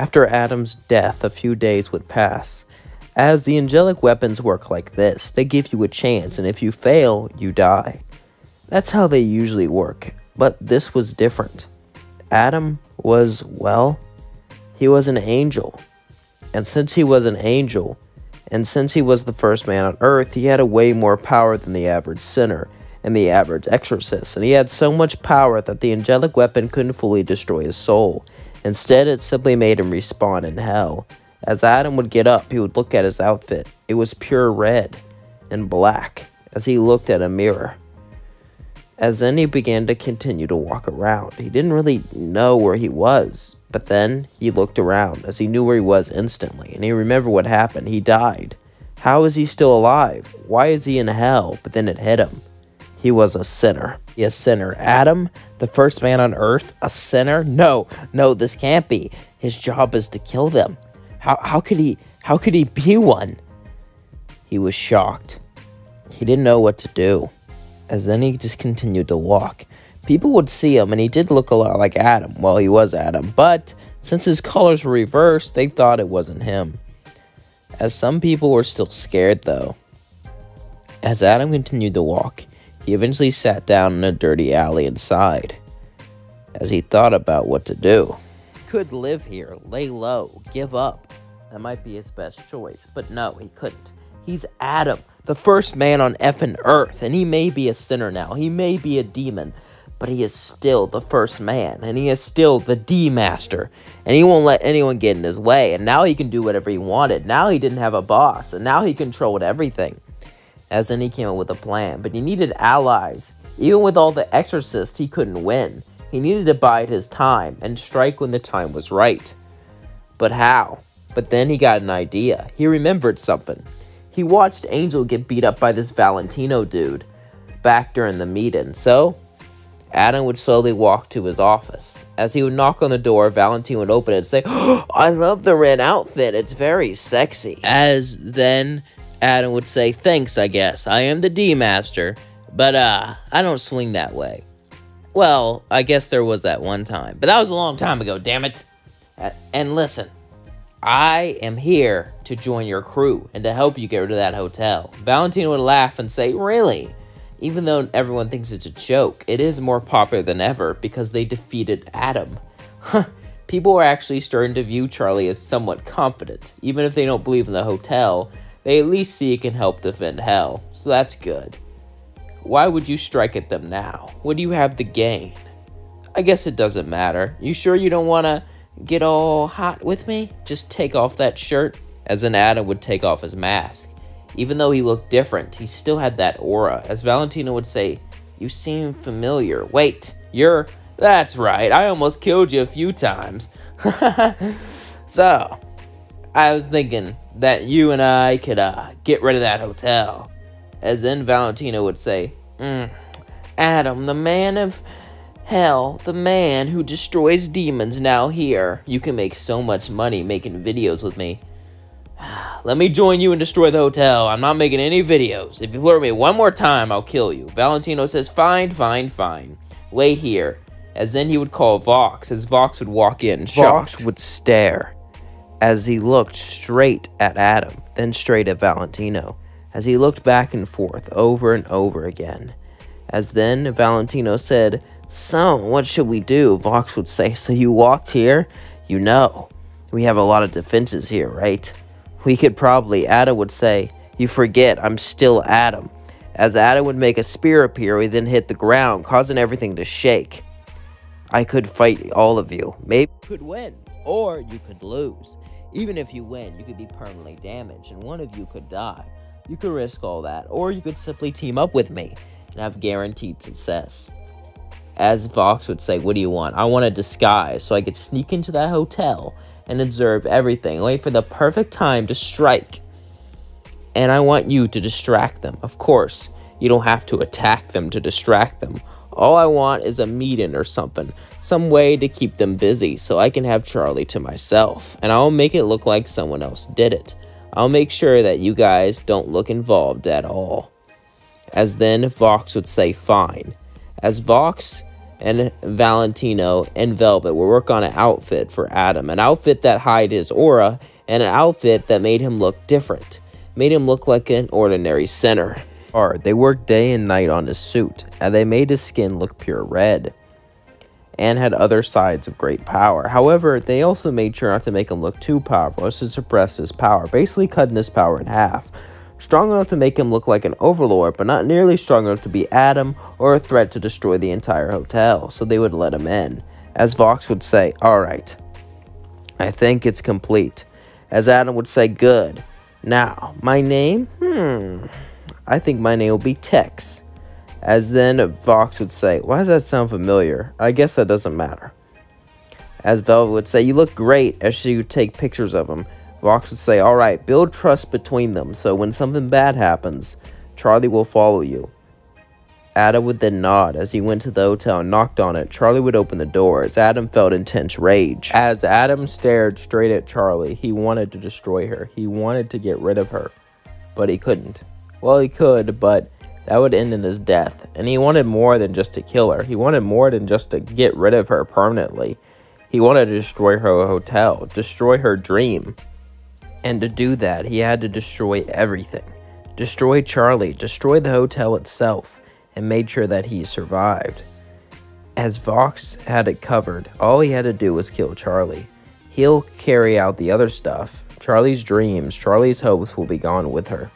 After Adam's death, a few days would pass. As the angelic weapons work like this, they give you a chance, and if you fail, you die. That's how they usually work, but this was different. Adam was, well, he was an angel. And since he was an angel, and since he was the first man on earth, he had a way more power than the average sinner and the average exorcist, and he had so much power that the angelic weapon couldn't fully destroy his soul. Instead, it simply made him respawn in hell. As Adam would get up, he would look at his outfit. It was pure red and black as he looked at a mirror. As then he began to continue to walk around. He didn't really know where he was, but then he looked around as he knew where he was instantly, and he remembered what happened. He died. How is he still alive? Why is he in hell? But then it hit him. He was a sinner. A sinner. Adam, the first man on earth, a sinner? No, this can't be. His job is to kill them. How could he be one? He was shocked. He didn't know what to do. As then he just continued to walk. People would see him, and he did look a lot like Adam. Well, he was Adam, but since his colors were reversed, they thought it wasn't him. As some people were still scared, though. As Adam continued to walk, he eventually sat down in a dirty alley inside. As he thought about what to do. He could live here, lay low, give up. That might be his best choice, but no, he couldn't. He's Adam, the first man on effing earth, and he may be a sinner now. He may be a demon, but he is still the first man, and he is still the D-Master, and he won't let anyone get in his way, and now he can do whatever he wanted. Now he didn't have a boss, and now he controlled everything. As then he came up with a plan, but he needed allies. Even with all the exorcists, he couldn't win. He needed to bide his time and strike when the time was right. But how? But then he got an idea. He remembered something. He watched Angel get beat up by this Valentino dude back during the meeting. So, Adam would slowly walk to his office. As he would knock on the door, Valentino would open it and say, "Oh, I love the red outfit. It's very sexy." As then Adam would say, "Thanks, I guess. I am the D-Master, but I don't swing that way." Well, I guess there was that one time, but that was a long time ago, damn it. And listen, I am here to join your crew and to help you get rid of that hotel. Valentino would laugh and say, "Really?" Even though everyone thinks it's a joke, it is more popular than ever because they defeated Adam. People are actually starting to view Charlie as somewhat confident. Even if they don't believe in the hotel, they at least see it can help defend hell, so that's good. Why would you strike at them now? What do you have to gain? I guess it doesn't matter. You sure you don't want to get all hot with me? Just take off that shirt. As then Adam would take off his mask. Even though he looked different, he still had that aura. As Valentino would say, "You seem familiar. Wait, that's right, I almost killed you a few times." So, I was thinking that you and I could get rid of that hotel. As then Valentino would say, "Adam, the man of hell, the man who destroys demons, now here. You can make so much money making videos with me. Let me join you and destroy the hotel. I'm not making any videos. If you flirt me one more time, I'll kill you." Valentino says, "Fine. Wait here." As then he would call Vox. As Vox would walk in, shocked. Vox would stare as he looked straight at Adam, then straight at Valentino. As he looked back and forth over and over again. As then Valentino said, "So, what should we do?" Vox would say, "So you walked here? You know, we have a lot of defenses here, right? We could probably..." Adam would say, "You forget, I'm still Adam." As Adam would make a spear appear, he then hit the ground, causing everything to shake. "I could fight all of you. Maybe you could win, or you could lose. Even if you win, you could be permanently damaged, and one of you could die. You could risk all that, or you could simply team up with me and have guaranteed success." As Vox would say, "What do you want?" "I want a disguise so I could sneak into that hotel and observe everything, wait for the perfect time to strike. And I want you to distract them. Of course, you don't have to attack them to distract them. All I want is a meeting or something, some way to keep them busy so I can have Charlie to myself, and I'll make it look like someone else did it. I'll make sure that you guys don't look involved at all." As then Vox would say, "Fine." As Vox and Valentino and Velvet would work on an outfit for Adam. An outfit that hid his aura, and an outfit that made him look different. Made him look like an ordinary sinner. They worked day and night on his suit, and they made his skin look pure red, and had other sides of great power. However, they also made sure not to make him look too powerful, as to suppress his power, basically cutting his power in half. Strong enough to make him look like an overlord, but not nearly strong enough to be Adam or a threat to destroy the entire hotel, so they would let him in. As Vox would say, "Alright, I think it's complete." As Adam would say, "Good. Now, my name? I think my name will be Tex." As then Vox would say, "Why does that sound familiar? I guess that doesn't matter." As Velvet would say, "You look great," as she would take pictures of him. Vox would say, "Alright, build trust between them, so when something bad happens, Charlie will follow you." Adam would then nod. As he went to the hotel and knocked on it, Charlie would open the door, as Adam felt intense rage. As Adam stared straight at Charlie, he wanted to destroy her. He wanted to get rid of her, but he couldn't. Well, he could, but that would end in his death, and he wanted more than just to kill her. He wanted more than just to get rid of her permanently. He wanted to destroy her hotel, destroy her dream. And to do that, he had to destroy everything. Destroy Charlie, destroy the hotel itself, and made sure that he survived. As Vox had it covered, all he had to do was kill Charlie. He'll carry out the other stuff. Charlie's dreams, Charlie's hopes will be gone with her.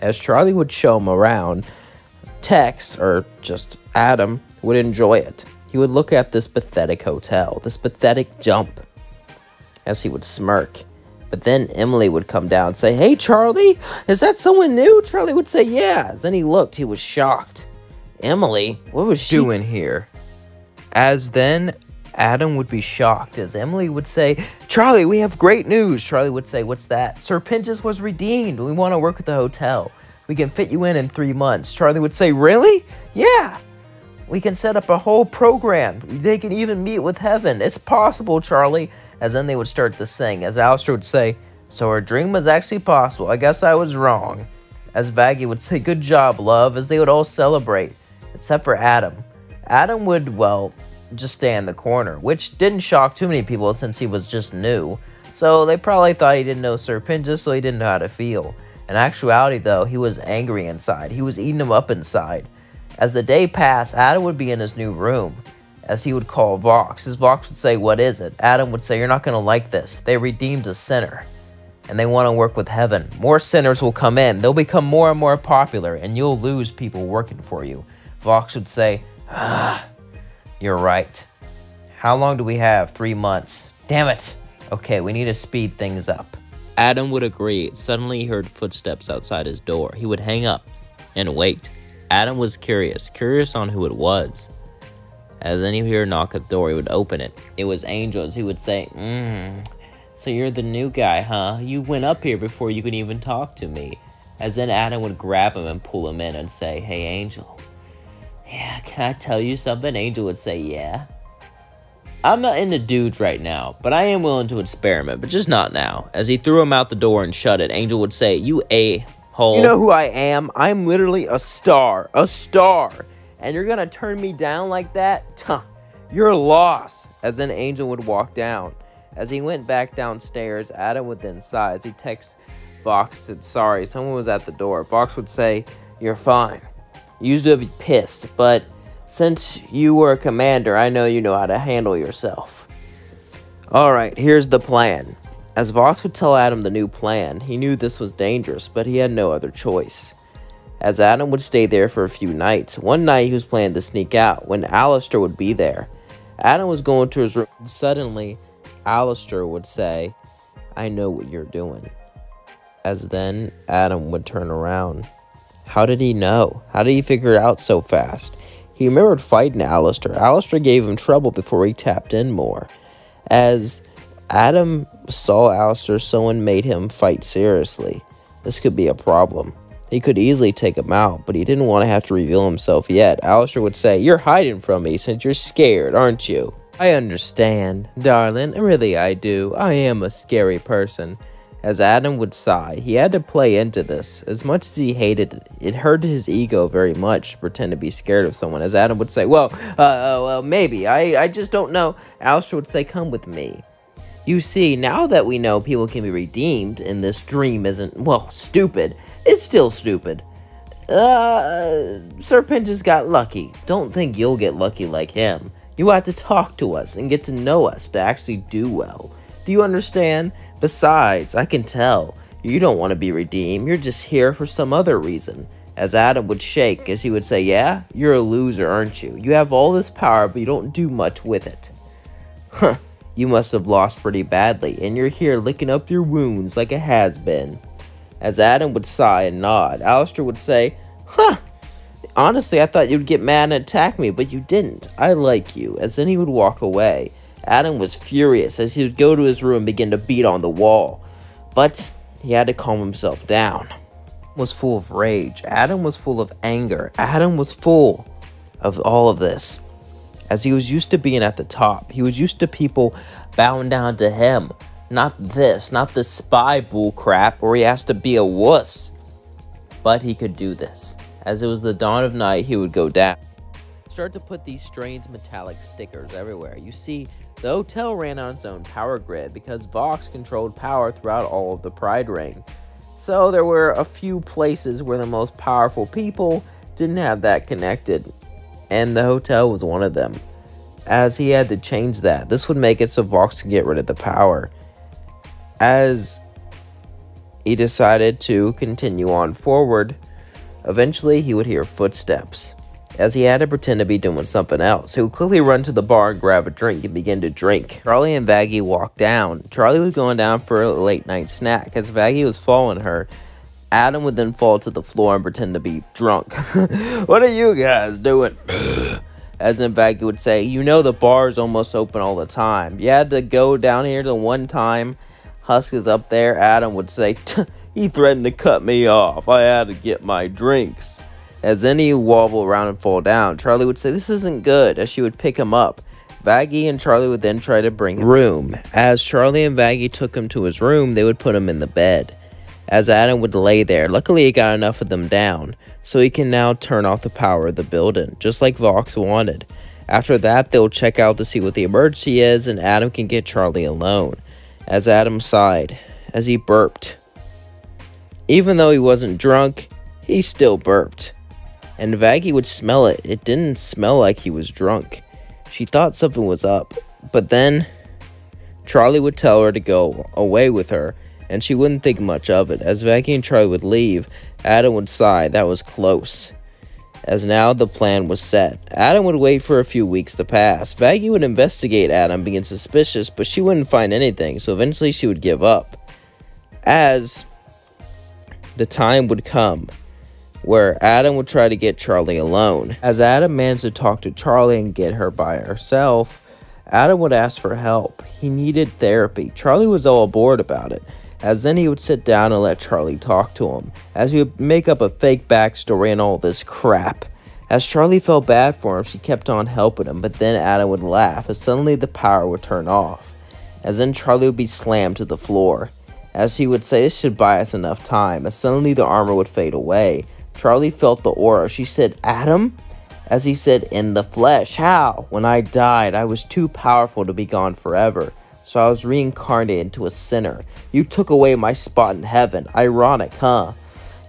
As Charlie would show him around, Tex, or just Adam, would enjoy it. He would look at this pathetic hotel, this pathetic jump, as he would smirk. But then Emily would come down and say, "Hey, Charlie, is that someone new?" Charlie would say, "Yeah." Then he looked, he was shocked. Emily? What was she doing here? As then Adam would be shocked, as Emily would say, "Charlie, we have great news." Charlie would say, "What's that?" "Sir Pinches was redeemed. We want to work at the hotel. We can fit you in 3 months." Charlie would say, "Really?" "Yeah. We can set up a whole program. They can even meet with heaven. It's possible, Charlie." As then they would start to sing. As Alistair would say, "So our dream was actually possible. I guess I was wrong." As Vaggie would say, "Good job, love," as they would all celebrate. Except for Adam. Adam would, well, just stay in the corner, which didn't shock too many people since he was just new. So they probably thought he didn't know Sir Pinches, so he didn't know how to feel. In actuality, though, he was angry inside. He was eating him up inside. As the day passed, Adam would be in his new room, as he would call Vox. As Vox would say, "What is it?" Adam would say, "You're not going to like this. They redeemed a sinner, and they want to work with heaven. More sinners will come in. They'll become more and more popular, and you'll lose people working for you." Vox would say, "You're right. How long do we have? 3 months. Damn it. Okay, we need to speed things up." Adam would agree. Suddenly he heard footsteps outside his door. He would hang up and wait. Adam was curious on who it was. As then he would hear a knock at the door, he would open it. It was Angel. As he would say, "So you're the new guy, huh? You went up here before you could even talk to me." As then Adam would grab him and pull him in and say, "Hey, Angel. Yeah, can I tell you something?" Angel would say, "Yeah. I'm not into dudes right now, but I am willing to experiment, but just not now." As he threw him out the door and shut it, Angel would say, "You a-hole. You know who I am? I'm literally a star. A star. And you're gonna turn me down like that? You're a loss." As then Angel would walk down. As he went back downstairs, Adam would then sigh. As he texted Vox, said, "Sorry, someone was at the door." Vox would say, "You're fine. You used to be pissed, but since you were a commander, I know you know how to handle yourself. Alright, here's the plan." As Vox would tell Adam the new plan, he knew this was dangerous, but he had no other choice. As Adam would stay there for a few nights, one night he was planning to sneak out when Alistair would be there. Adam was going to his room. Suddenly, Alistair would say, "I know what you're doing." As then Adam would turn around. How did he know? How did he figure it out so fast? He remembered fighting Alistair. Alistair gave him trouble before he tapped in more. As Adam saw Alistair, someone made him fight seriously. This could be a problem. He could easily take him out, but he didn't want to have to reveal himself yet. Alistair would say, "You're hiding from me since you're scared, aren't you?" "I understand, darling. Really, I do. I am a scary person." As Adam would sigh, he had to play into this. As much as he hated it, it hurt his ego very much to pretend to be scared of someone. As Adam would say, well, maybe. I just don't know. Aleister would say, come with me. You see, now that we know people can be redeemed, and this dream isn't, well, stupid, it's still stupid. Serpent just got lucky. Don't think you'll get lucky like him. You have to talk to us and get to know us to actually do well. Do you understand? Besides, I can tell, you don't want to be redeemed, you're just here for some other reason. As Adam would shake, as he would say, yeah, you're a loser, aren't you? You have all this power, but you don't do much with it. Huh, you must have lost pretty badly, and you're here licking up your wounds like a has-been. As Adam would sigh and nod, Aleister would say, huh, honestly, I thought you'd get mad and attack me, but you didn't. I like you. As then he would walk away. Adam was furious as he would go to his room and begin to beat on the wall. But he had to calm himself down. Adam was full of rage. Adam was full of anger. Adam was full of all of this. As he was used to being at the top. He was used to people bowing down to him. Not this spy bull crap where he has to be a wuss. But he could do this. As it was the dawn of night, he would go down. Start to put these strange metallic stickers everywhere. You see, the hotel ran on its own power grid because Vox controlled power throughout all of the Pride Ring. So there were a few places where the most powerful people didn't have that connected, and the hotel was one of them. As he had to change that, this would make it so Vox could get rid of the power. As he decided to continue on forward, eventually he would hear footsteps. As he had to pretend to be doing something else, he would quickly run to the bar and grab a drink and begin to drink. Charlie and Vaggie walked down. Charlie was going down for a late night snack. As Vaggie was following her, Adam would then fall to the floor and pretend to be drunk. What are you guys doing? As then Vaggie would say, you know the bar is almost open all the time. You had to go down here the one time Husk is up there. Adam would say, he threatened to cut me off. I had to get my drinks. As then he would wobble around and fall down, Charlie would say, this isn't good, as she would pick him up. Vaggie and Charlie would then try to bring him room. As Charlie and Vaggie took him to his room, they would put him in the bed. As Adam would lay there, luckily he got enough of them down, so he can now turn off the power of the building, just like Vox wanted. After that, they'll check out to see what the emergency is, and Adam can get Charlie alone. As Adam sighed, as he burped. Even though he wasn't drunk, he still burped. And Vaggie would smell it. It didn't smell like he was drunk. She thought something was up. But then, Charlie would tell her to go away with her, and she wouldn't think much of it. As Vaggie and Charlie would leave, Adam would sigh. That was close. As now the plan was set. Adam would wait for a few weeks to pass. Vaggie would investigate Adam, being suspicious, but she wouldn't find anything, so eventually she would give up. As the time would come where Adam would try to get Charlie alone. As Adam managed to talk to Charlie and get her by herself, Adam would ask for help. He needed therapy. Charlie was all aboard about it. As then he would sit down and let Charlie talk to him, as he would make up a fake backstory and all this crap. As Charlie felt bad for him, she kept on helping him, but then Adam would laugh as suddenly the power would turn off. As then Charlie would be slammed to the floor. As he would say this should buy us enough time, as suddenly the armor would fade away. Charlie felt the aura. She said, Adam? As he said, in the flesh. How? When I died, I was too powerful to be gone forever. So I was reincarnated into a sinner. You took away my spot in heaven. Ironic, huh?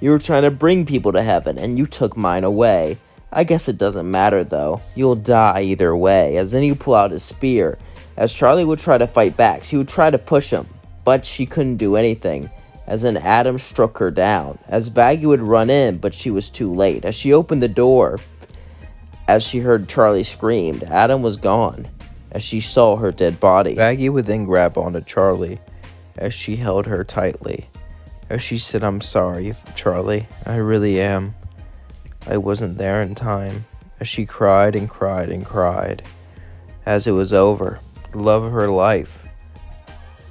You were trying to bring people to heaven, and you took mine away. I guess it doesn't matter, though. You'll die either way. As then he pulled out his spear. As Charlie would try to fight back, she would try to push him, but she couldn't do anything. As then Adam struck her down. As Vaggie would run in, but she was too late. As she opened the door, as she heard Charlie scream, Adam was gone. As she saw her dead body, Vaggie would then grab onto Charlie, as she held her tightly. As she said, I'm sorry, Charlie. I really am. I wasn't there in time. As she cried and cried and cried. As it was over, the love of her life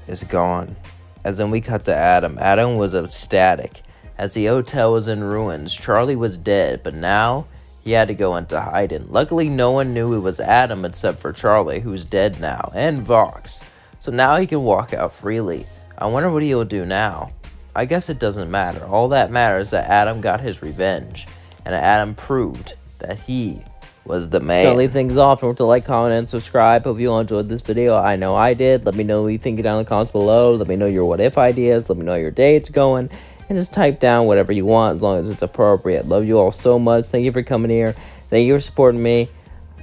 is gone. As then we cut to Adam. Adam was ecstatic. As the hotel was in ruins, Charlie was dead, but now he had to go into hiding. Luckily, no one knew it was Adam except for Charlie, who's dead now, and Vox. So now he can walk out freely. I wonder what he'll do now. I guess it doesn't matter. All that matters is that Adam got his revenge, and Adam proved that he was the man. Gonna leave things off. Don't forget to like, comment, and subscribe. Hope you all enjoyed this video. I know I did. Let me know what you think down in the comments below. Let me know your what if ideas. Let me know how your day's going. And just type down whatever you want as long as it's appropriate. Love you all so much. Thank you for coming here. Thank you for supporting me.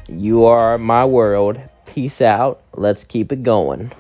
You are my world. Peace out. Let's keep it going.